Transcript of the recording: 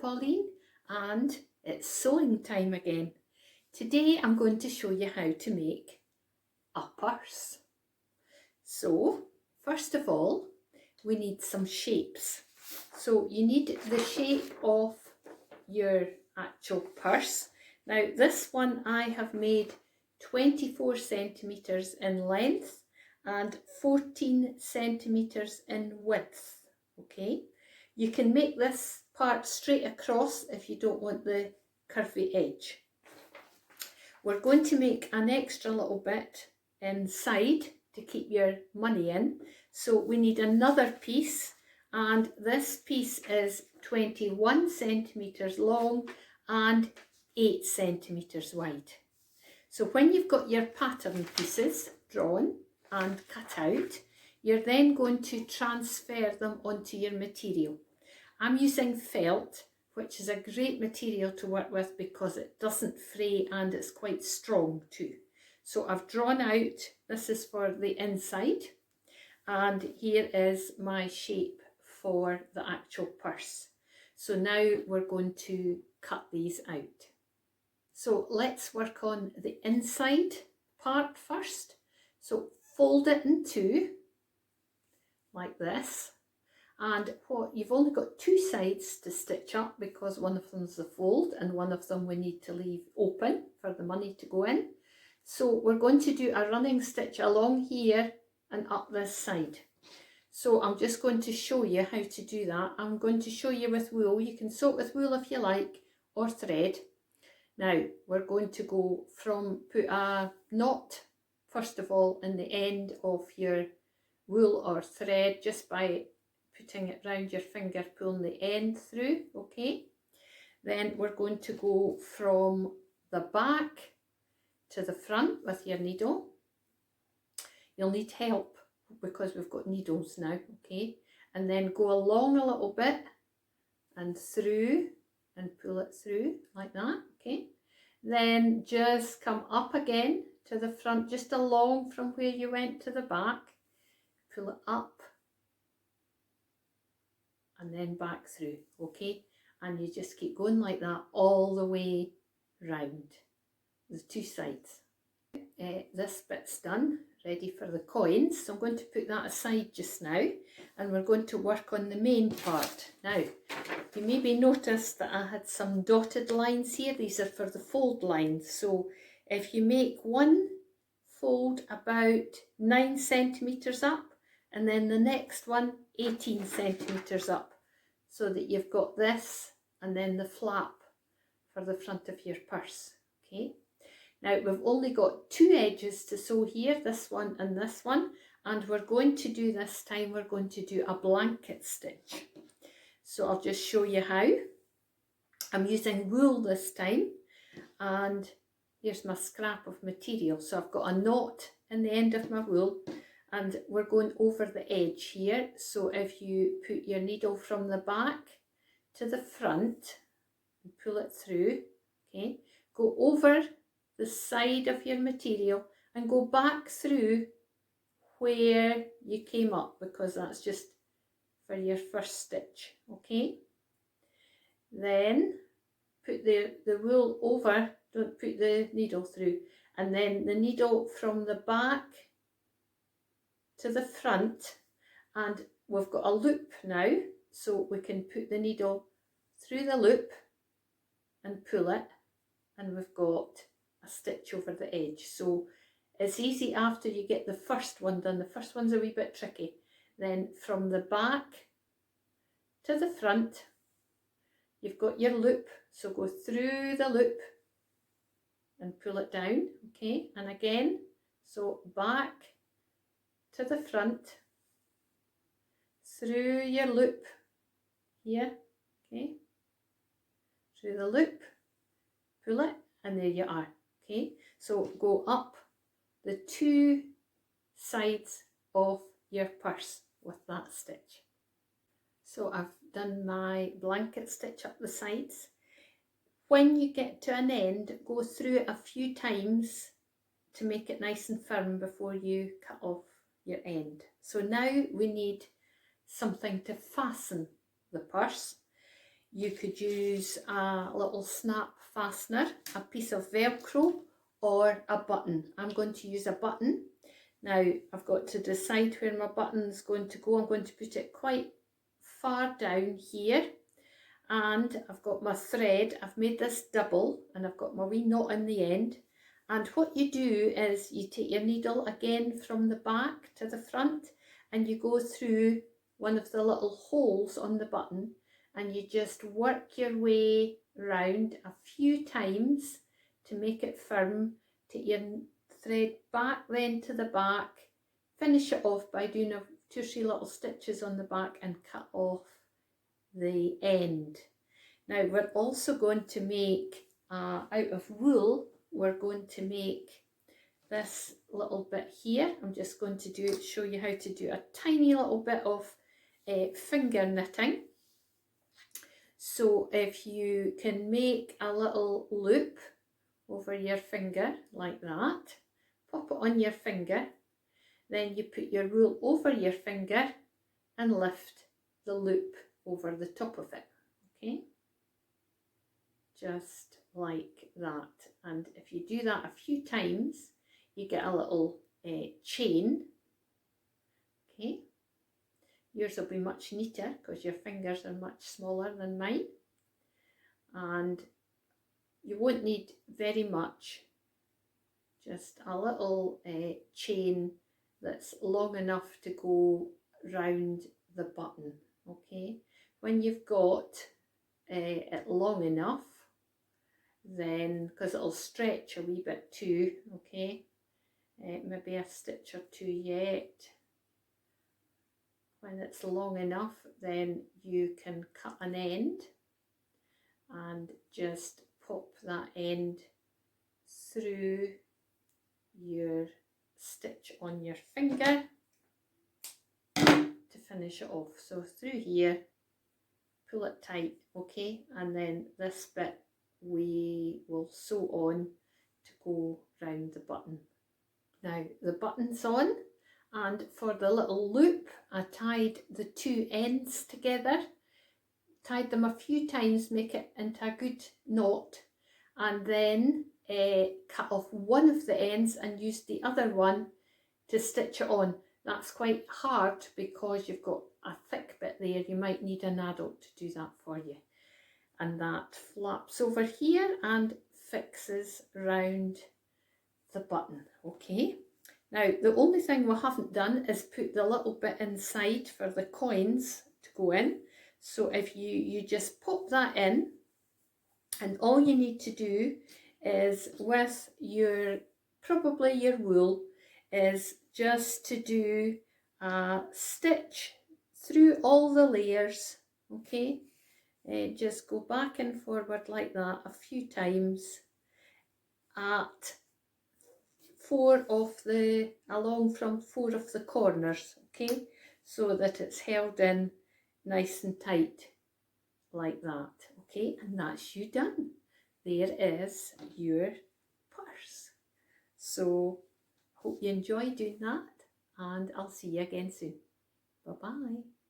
Pauline and it's sewing time again. Today I'm going to show you how to make a purse. So first of all we need some shapes. So you need the shape of your actual purse. Now this one I have made 24 centimeters in length and 14 centimeters in width. Okay, you can make this part straight across if you don't want the curvy edge. We're going to make an extra little bit inside to keep your money in, so we need another piece, and this piece is 21 centimeters long and 8 centimeters wide. So when you've got your pattern pieces drawn and cut out, you're then going to transfer them onto your material. I'm using felt, which is a great material to work with because it doesn't fray and it's quite strong too. So I've drawn out, this is for the inside, and here is my shape for the actual purse. So now we're going to cut these out. So let's work on the inside part first. So fold it in two, like this, and you've only got two sides to stitch up because one of them's the fold and one of them we need to leave open for the money to go in. So we're going to do a running stitch along here and up this side. So I'm just going to show you how to do that. I'm going to show you with wool. You can sew it with wool if you like, or thread. Now we're going to go from, put a knot first of all in the end of your wool or thread just by putting it round your finger, pulling the end through, okay? Then we're going to go from the back to the front with your needle. You'll need help because we've got needles now, okay? And then go along a little bit and through and pull it through like that, okay? Then just come up again to the front, just along from where you went to the back, pull it up and then back through, okay? And you just keep going like that all the way round the two sides. This bit's done, ready for the coins, so I'm going to put that aside just now and we're going to work on the main part. Now you maybe noticed that I had some dotted lines here. These are for the fold lines, so if you make one fold about 9 centimeters up and then the next one 18 centimeters up, so that you've got this and then the flap for the front of your purse, okay? Now we've only got two edges to sew here, this one, and we're going to do this time, we're going to do a blanket stitch. So I'll just show you how. I'm using wool this time, and here's my scrap of material. So I've got a knot in the end of my wool and we're going over the edge here. So if you put your needle from the back to the front and pull it through, okay, go over the side of your material and go back through where you came up, because that's just for your first stitch, okay? Then put the wool over, don't put the needle through, and then the needle from the back to the front, and we've got a loop now, so we can put the needle through the loop and pull it, and we've got a stitch over the edge. So it's easy after you get the first one done. The first one's a wee bit tricky. Then from the back to the front, you've got your loop, so go through the loop and pull it down, okay? And again, so back to the front, through your loop here, okay? Through the loop, pull it, and there you are, okay? So go up the two sides of your purse with that stitch. So I've done my blanket stitch up the sides. When you get to an end, go through it a few times to make it nice and firm before you cut off your end. So now we need something to fasten the purse. You could use a little snap fastener, a piece of Velcro, or a button. I'm going to use a button. Now I've got to decide where my button's going to go. I'm going to put it quite far down here, and I've got my thread. I've made this double and I've got my wee knot in the end. And what you do is you take your needle again from the back to the front and you go through one of the little holes on the button and you just work your way round a few times to make it firm. Take your thread back then to the back, finish it off by doing 2 or 3 little stitches on the back and cut off the end. Now we're also going to make out of wool, we're going to make this little bit here. I'm just going to show you how to do a tiny little bit of finger knitting. So if you can make a little loop over your finger like that, pop it on your finger, then you put your wool over your finger and lift the loop over the top of it, okay? Just like that. And if you do that a few times, you get a little chain, okay? Yours will be much neater because your fingers are much smaller than mine. And you won't need very much, just a little chain that's long enough to go round the button, okay? When you've got it long enough, then, because it'll stretch a wee bit too, okay, maybe a stitch or two yet. When it's long enough, then you can cut an end and just pop that end through your stitch on your finger to finish it off. So through here, pull it tight, okay, and then this bit we will sew on to go round the button. Now the button's on, and for the little loop I tied the 2 ends together, tied them a few times, make it into a good knot, and then cut off one of the ends and used the other one to stitch it on. That's quite hard because you've got a thick bit there. You might need an adult to do that for you. And that flaps over here and fixes round the button, okay? Now the only thing we haven't done is put the little bit inside for the coins to go in. So if you just pop that in, and all you need to do is with probably your wool, is just to do a stitch through all the layers, okay? Just go back and forward like that a few times at along from 4 of the corners, okay? So that it's held in nice and tight like that, okay? And that's you done. There is your purse. So hope you enjoy doing that, and I'll see you again soon. Bye bye.